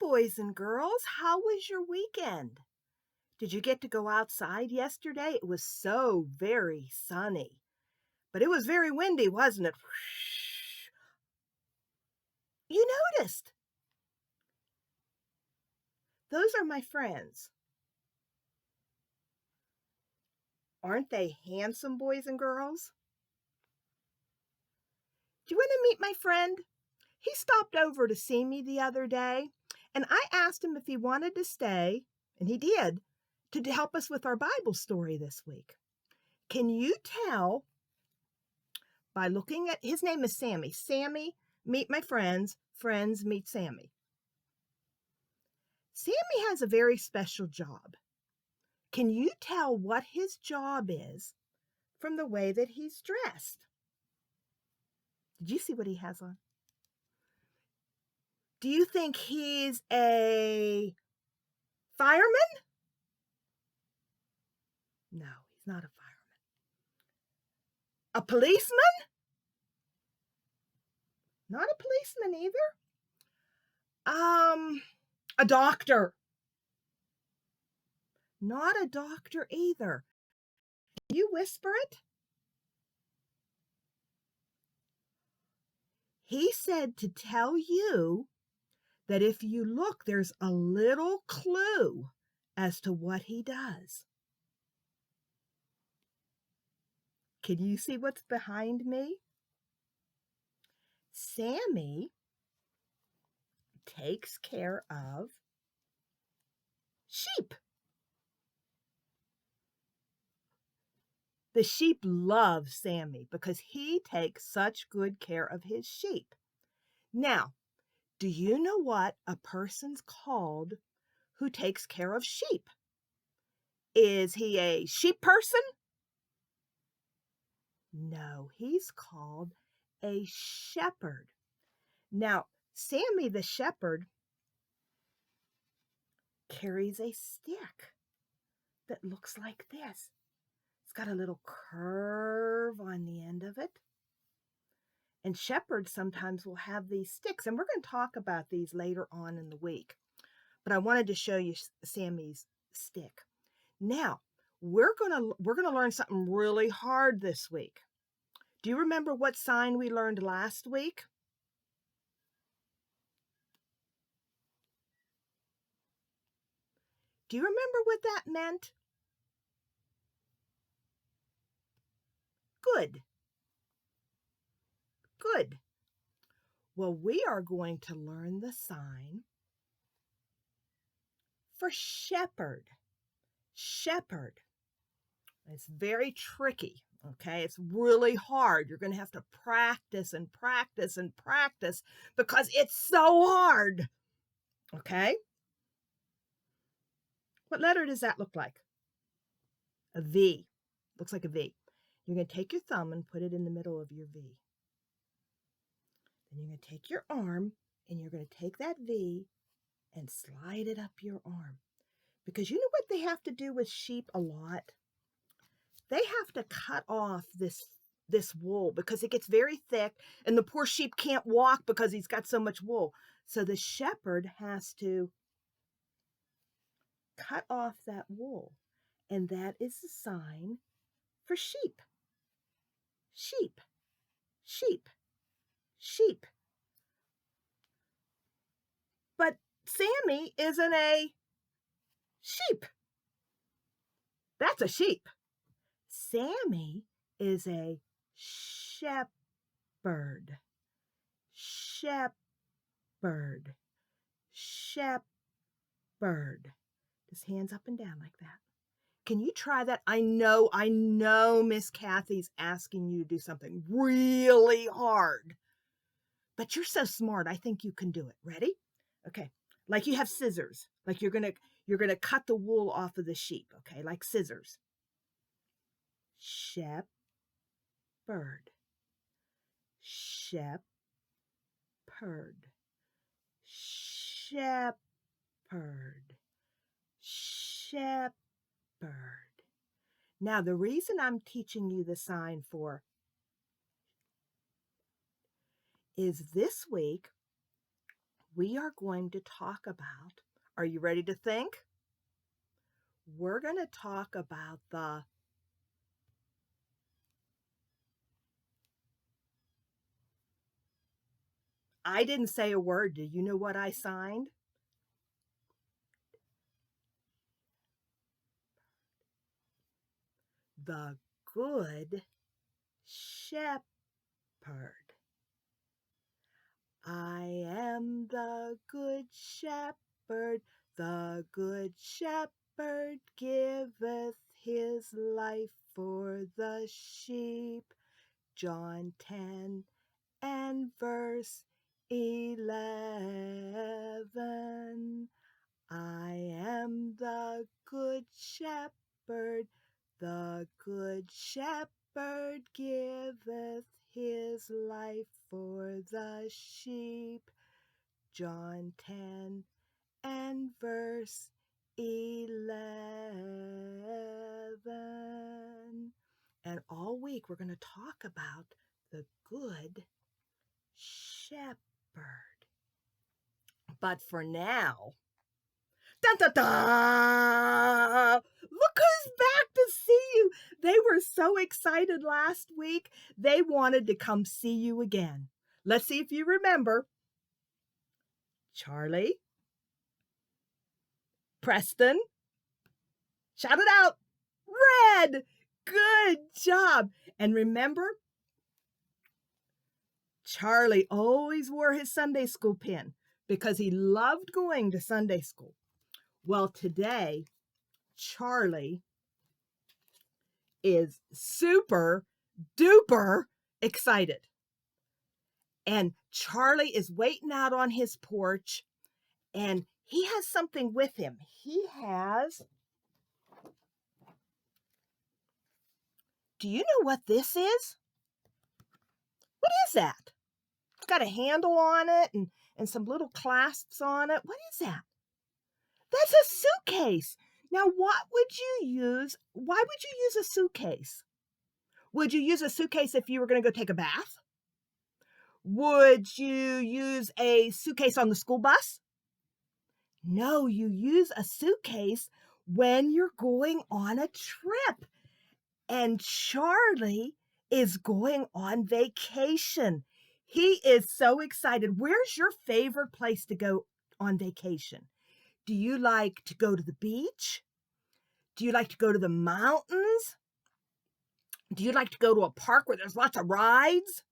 boys and girls. How was your weekend? Did you get to go outside yesterday? It was so very sunny, but it was very windy, wasn't it? You noticed. Those are my friends. Aren't they handsome boys and girls? Do you want to meet my friend? He stopped over to see me the other day, and I asked him if he wanted to stay, and he did, to help us with our Bible story this week. Can you tell by looking at, his name is Sammy. Sammy, meet my friends. Friends, meet Sammy. Sammy has a very special job. Can you tell what his job is from the way that he's dressed? Did you see what he has on? Do you think he's a fireman? No, he's not a fireman. A policeman? Not a policeman either. A doctor. Not a doctor either. Can you whisper it? He said to tell you that if you look, there's a little clue as to what he does. Can you see what's behind me? Sammy takes care of sheep. The sheep love Sammy because he takes such good care of his sheep. Now, do you know what a person's called who takes care of sheep? Is he a sheep person? No, he's called a shepherd. Now, Sammy the shepherd carries a stick that looks like this. It's got a little curve on the end of it. And shepherds sometimes will have these sticks, and we're going to talk about these later on in the week. But I wanted to show you Sammy's stick. Now, we're going to learn something really hard this week. Do you remember what sign we learned last week? Do you remember what that meant? Good. Good. Well, we are going to learn the sign for shepherd. Shepherd. It's very tricky, okay? It's really hard. You're going to have to practice and practice and practice because it's so hard, okay? What letter does that look like? A V. Looks like a V. You're going to take your thumb and put it in the middle of your V. Then you're going to take your arm and you're going to take that V and slide it up your arm. Because you know what they have to do with sheep a lot? They have to cut off this wool because it gets very thick and the poor sheep can't walk because he's got so much wool. So the shepherd has to cut off that wool, and that is the sign for sheep. Sheep, sheep, sheep. But Sammy isn't a sheep. That's a sheep. Sammy is a shepherd. Shepherd. Shepherd. Just hands up and down like that. Can you try that? I know Miss Kathy's asking you to do something really hard. But you're so smart. I think you can do it. Ready? Okay. Like you have scissors. Like you're going to cut the wool off of the sheep, okay? Like scissors. Shepherd. Shepherd. Shepherd. Shepherd. Now, the reason I'm teaching you the sign for is this week we are going to talk about, are you ready to think? We're going to talk about I didn't say a word. Do you know what I signed? The Good Shepherd. I am the Good Shepherd. The Good Shepherd giveth his life for the sheep. John 10 and verse 11. I am the Good Shepherd. The Good Shepherd giveth his life for the sheep. John 10 and verse 11. And all week we're going to talk about the Good Shepherd. But for now, dun, dun, dun! Look who's back to see you. They were so excited last week. They wanted to come see you again. Let's see if you remember. Charlie, Preston, shout it out, Red. Good job. And remember, Charlie always wore his Sunday school pin because he loved going to Sunday school. Well, today, Charlie is super duper excited. And Charlie is waiting out on his porch, and he has something with him. He has, do you know what this is? What is that? It's got a handle on it and some little clasps on it. What is that? That's a suitcase. Now, what would you use? Why would you use a suitcase? Would you use a suitcase if you were going to go take a bath? Would you use a suitcase on the school bus? No, you use a suitcase when you're going on a trip. And Charlie is going on vacation. He is so excited. Where's your favorite place to go on vacation? Do you like to go to the beach? Do you like to go to the mountains? Do you like to go to a park where there's lots of rides?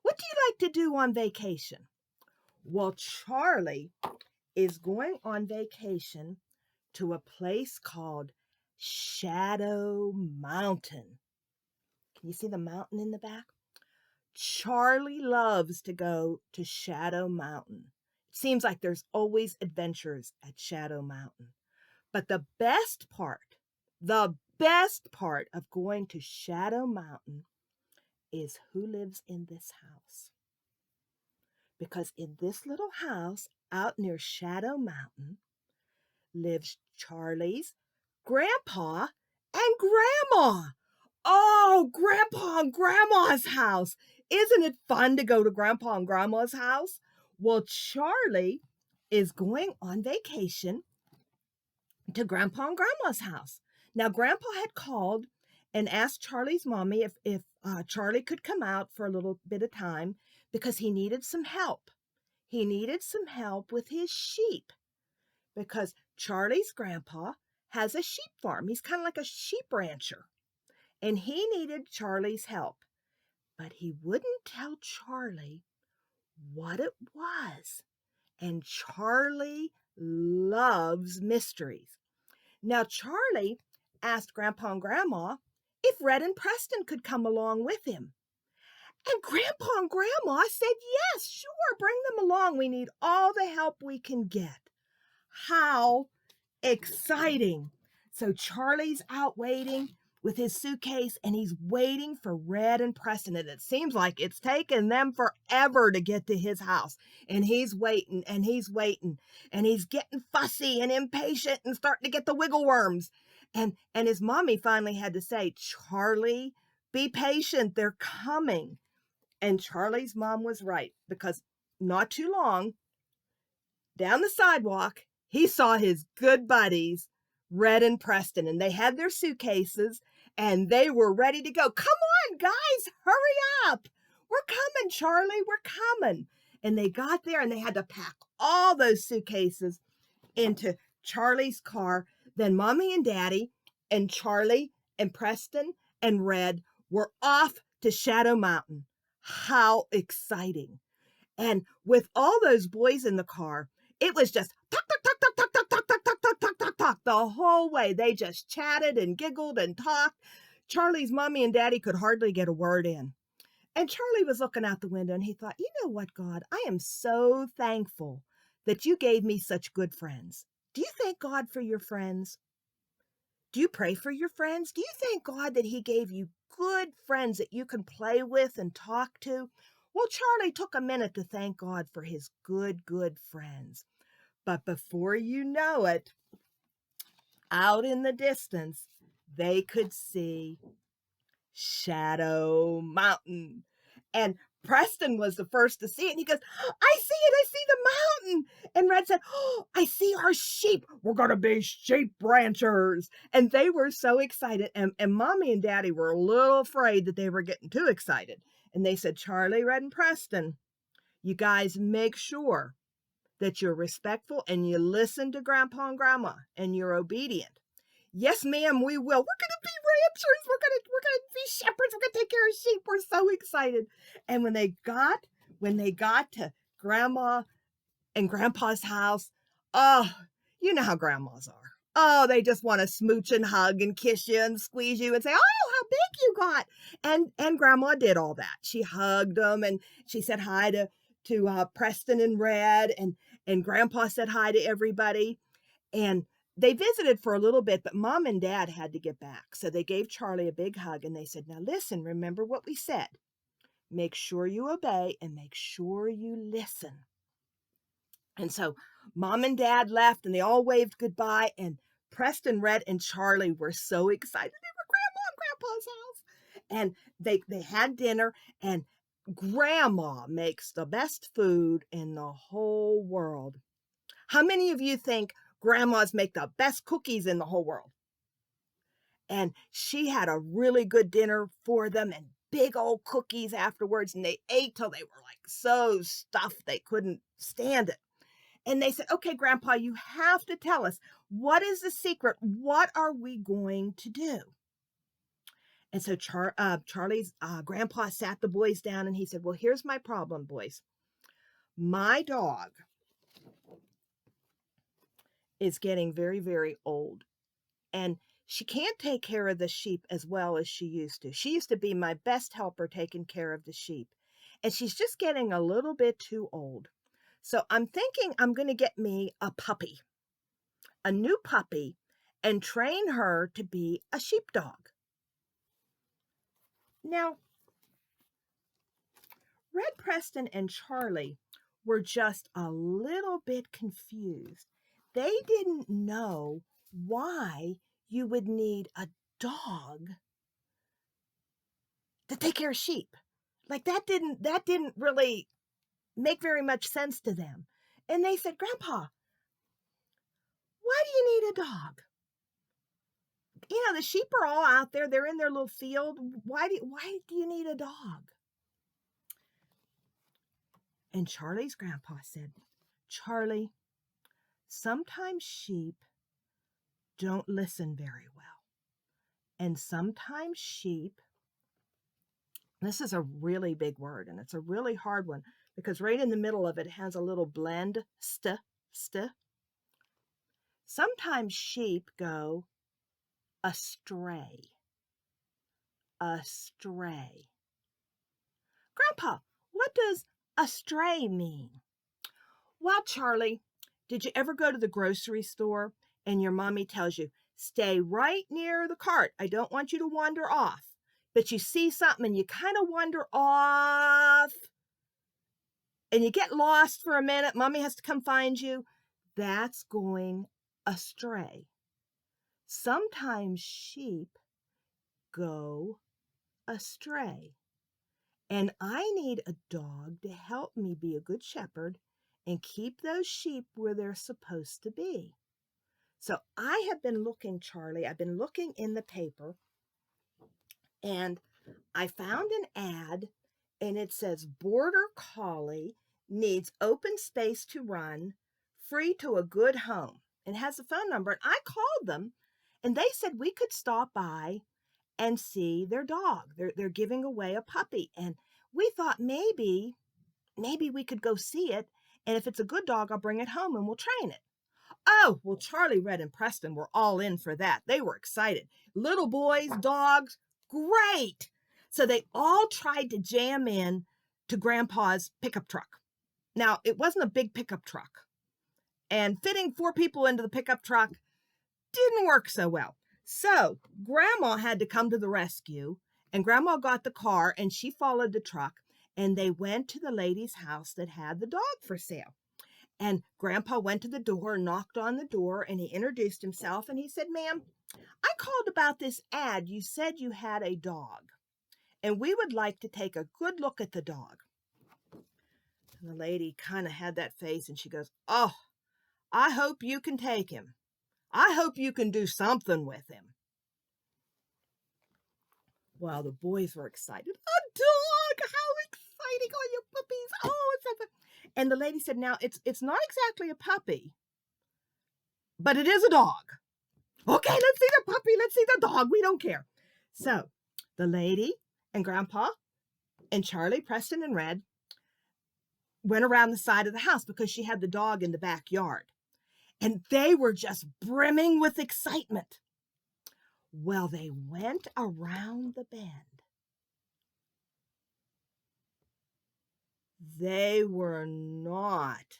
What do you like to do on vacation? Well, Charlie is going on vacation to a place called Shadow Mountain. Can you see the mountain in the back? Charlie loves to go to Shadow Mountain. It seems like there's always adventures at Shadow Mountain. But the best part of going to Shadow Mountain is who lives in this house. Because in this little house out near Shadow Mountain lives Charlie's grandpa and grandma. Oh, Grandpa and Grandma's house. Isn't it fun to go to Grandpa and Grandma's house? Well, Charlie is going on vacation to Grandpa and Grandma's house. Now, Grandpa had called and asked Charlie's mommy if Charlie could come out for a little bit of time because he needed some help. He needed some help with his sheep because Charlie's grandpa has a sheep farm. He's kind of like a sheep rancher. And he needed Charlie's help. But he wouldn't tell Charlie what it was. And Charlie loves mysteries. Now, Charlie asked Grandpa and Grandma if Red and Preston could come along with him. And Grandpa and Grandma said, yes, sure, bring them along. We need all the help we can get. How exciting. So Charlie's out waiting with his suitcase, and he's waiting for Red and Preston. And it seems like it's taken them forever to get to his house. And he's waiting, and he's waiting, and he's getting fussy and impatient and starting to get the wiggle worms. And his mommy finally had to say, Charlie, be patient, they're coming. And Charlie's mom was right, because not too long, down the sidewalk, he saw his good buddies, Red and Preston, and they had their suitcases and they were ready to go. Come on, guys, hurry up. We're coming, Charlie, we're coming. And they got there and they had to pack all those suitcases into Charlie's car. Then Mommy and Daddy and Charlie and Preston and Red were off to Shadow Mountain. How exciting. And with all those boys in the car, it was just talk, talk, talk, talk, talk, talk, talk, talk, talk, talk, talk, talk, talk the whole way. They just chatted and giggled and talked. Charlie's mommy and daddy could hardly get a word in. And Charlie was looking out the window and he thought, you know what, God, I am so thankful that you gave me such good friends. Do you thank God for your friends? Do you pray for your friends? Do you thank God that he gave you good friends that you can play with and talk to? Well, Charlie took a minute to thank God for his good friends. But before you know it, out in the distance, they could see Shadow Mountain. And Preston was the first to see it. And he goes, I see the mountain. And Red said, oh, I see our sheep. We're going to be sheep ranchers. And they were so excited. And Mommy and Daddy were a little afraid that they were getting too excited. And they said, Charlie, Red, and Preston, you guys make sure that you're respectful and you listen to Grandpa and Grandma and you're obedient. Yes, ma'am, we will. We're going to be ranchers. We're going to be shepherds. We're going to take care of sheep. We're so excited. And when they got to Grandma and Grandpa's house, oh, you know how grandmas are. Oh, they just want to smooch and hug and kiss you and squeeze you and say, oh, how big you got. And Grandma did all that. She hugged them and she said hi to Preston and Red, and Grandpa said hi to everybody. And they visited for a little bit, but Mom and Dad had to get back. So they gave Charlie a big hug and they said, now listen, remember what we said. Make sure you obey and make sure you listen. And so Mom and Dad left and they all waved goodbye. And Preston, Red, and Charlie were so excited. They were Grandma and Grandpa's house. And they had dinner, and Grandma makes the best food in the whole world. How many of you think grandmas make the best cookies in the whole world? And she had a really good dinner for them and big old cookies afterwards. And they ate till they were like so stuffed they couldn't stand it. And they said, okay, Grandpa, you have to tell us, what is the secret? What are we going to do? And so Charlie's grandpa sat the boys down and he said, well, here's my problem, boys. My dog is getting very old, and she can't take care of the sheep as well as she used to. She used to be my best helper taking care of the sheep, and she's just getting a little bit too old. So I'm thinking I'm going to get me a new puppy, and train her to be a sheepdog. Now, Red, Preston, and Charlie were just a little bit confused. They didn't know why you would need a dog to take care of sheep. Like that didn't really make very much sense to them. And they said, Grandpa, why do you need a dog? You know, the sheep are all out there. They're in their little field. Why do you need a dog? And Charlie's grandpa said, Charlie, sometimes sheep don't listen very well. And sometimes sheep, this is a really big word and it's a really hard one because right in the middle of it has a little blend, st. Sometimes sheep go astray. Astray. Grandpa, what does astray mean? Well, Charlie, did you ever go to the grocery store and your mommy tells you, stay right near the cart. I don't want you to wander off. But you see something and you kind of wander off and you get lost for a minute. Mommy has to come find you. That's going astray. Sometimes sheep go astray. And I need a dog to help me be a good shepherd and keep those sheep where they're supposed to be. So I have been looking, Charlie, I've been looking in the paper, and I found an ad, and it says Border Collie needs open space to run, free to a good home, and has a phone number. And I called them, and they said we could stop by and see their dog. They're giving away a puppy, and we thought maybe we could go see it, and if it's a good dog, I'll bring it home and we'll train it. Oh, well, Charlie, Red, and Preston were all in for that. They were excited. Little boys, dogs, great. So they all tried to jam in to Grandpa's pickup truck. Now, it wasn't a big pickup truck, and fitting 4 people into the pickup truck didn't work so well. So Grandma had to come to the rescue, and Grandma got the car, and she followed the truck, and they went to the lady's house that had the dog for sale. And Grandpa went to the door, knocked on the door, and he introduced himself, and he said, "Ma'am, I called about this ad. You said you had a dog, and we would like to take a good look at the dog." And the lady kind of had that face, and she goes, "Oh, I hope you can take him. I hope you can do something with him." Well, the boys were excited. "A dog! How exciting! All your puppies! Oh, it's so fun." And the lady said, "Now, it's not exactly a puppy, but it is a dog." "Okay, let's see the puppy. Let's see the dog. We don't care." So the lady and Grandpa and Charlie, Preston, and Red went around the side of the house because she had the dog in the backyard. And they were just brimming with excitement. Well, they went around the bend. They were not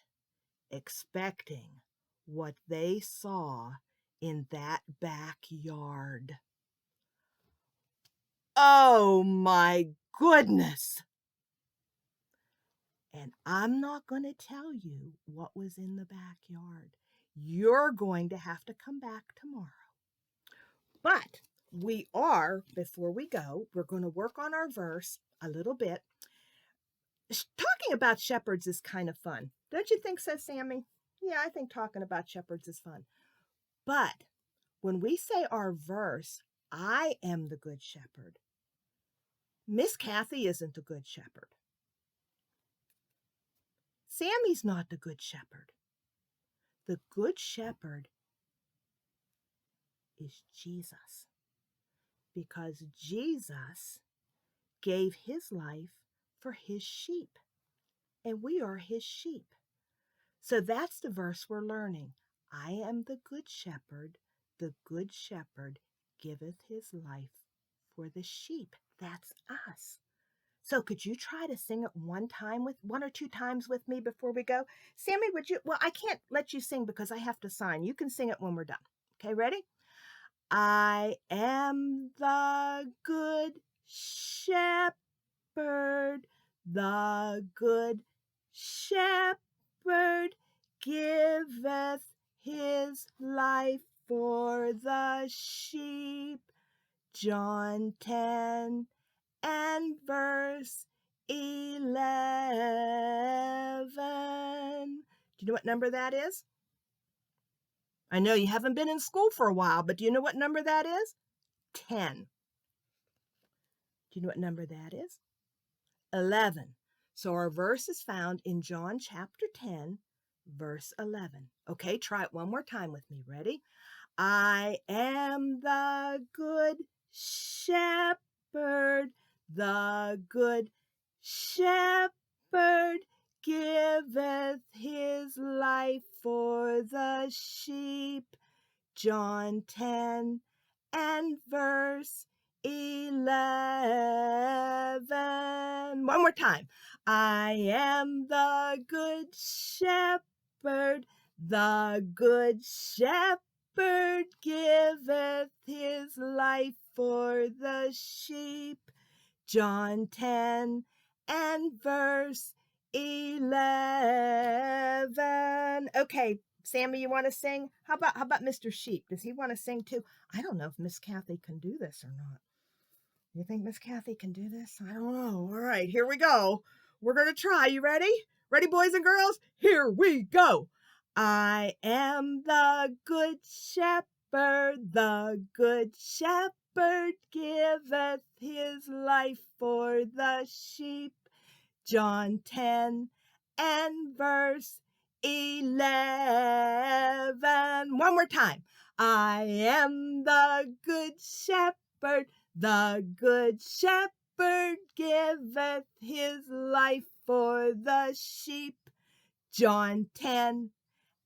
expecting what they saw in that backyard. Oh my goodness! And I'm not going to tell you what was in the backyard. You're going to have to come back tomorrow. But before we go, we're going to work on our verse a little bit. Talking about shepherds is kind of fun. Don't you think so, Sammy? Yeah, I think talking about shepherds is fun. But when we say our verse, I am the good shepherd, Miss Kathy isn't the good shepherd. Sammy's not the good shepherd. The good shepherd is Jesus, because Jesus gave his life for his sheep, and we are his sheep. So that's the verse we're learning. I am the good shepherd giveth his life for the sheep. That's us. So could you try to sing it one or two times with me before we go? Sammy, would you? Well, I can't let you sing because I have to sign. You can sing it when we're done. Okay, ready? I am the good shepherd, the good shepherd giveth his life for the sheep. John 10 and verse 11. Do you know what number that is? I know you haven't been in school for a while, but do you know what number that is? 10. Do you know what number that is? 11. So our verse is found in John chapter 10, verse 11. Okay, try it one more time with me. Ready? I am the good shepherd, the good shepherd giveth his life for the sheep. John 10 and verse 11. One more time. I am the good shepherd, the good shepherd giveth his life for the sheep. John 10 and verse 11. Okay, Sammy, you want to sing? How about Mr. Sheep? Does he want to sing too? I don't know if Miss Kathy can do this or not. You think Miss Kathy can do this? I don't know. All right, here we go. We're going to try. You ready? Ready, boys and girls? Here we go. I am the good shepherd. The good shepherd giveth his life for the sheep. John 10 and verse 11. One more time. I am the good shepherd. The good shepherd giveth his life for the sheep. John 10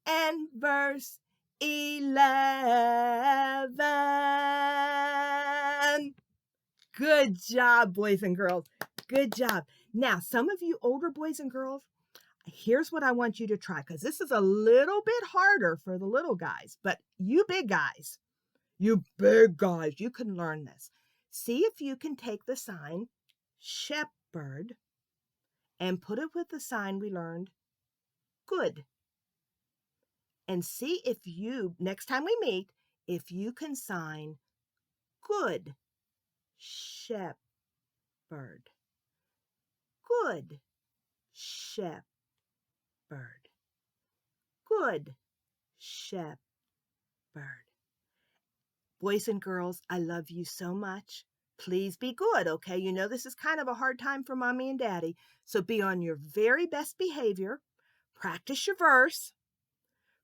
and verse 11. Good job, boys and girls. Good job. Now, some of you older boys and girls, here's what I want you to try, because this is a little bit harder for the little guys, but you big guys, you can learn this. See if you can take the sign shepherd and put it with the sign we learned good. And see if you, next time we meet, if you can sign good shepherd. Good shepherd. Good shepherd. Boys and girls, I love you so much. Please be good, okay? You know this is kind of a hard time for Mommy and Daddy, so be on your very best behavior. Practice your verse.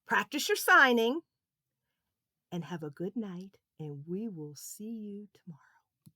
Practice your signing. And have a good night, and we will see you tomorrow.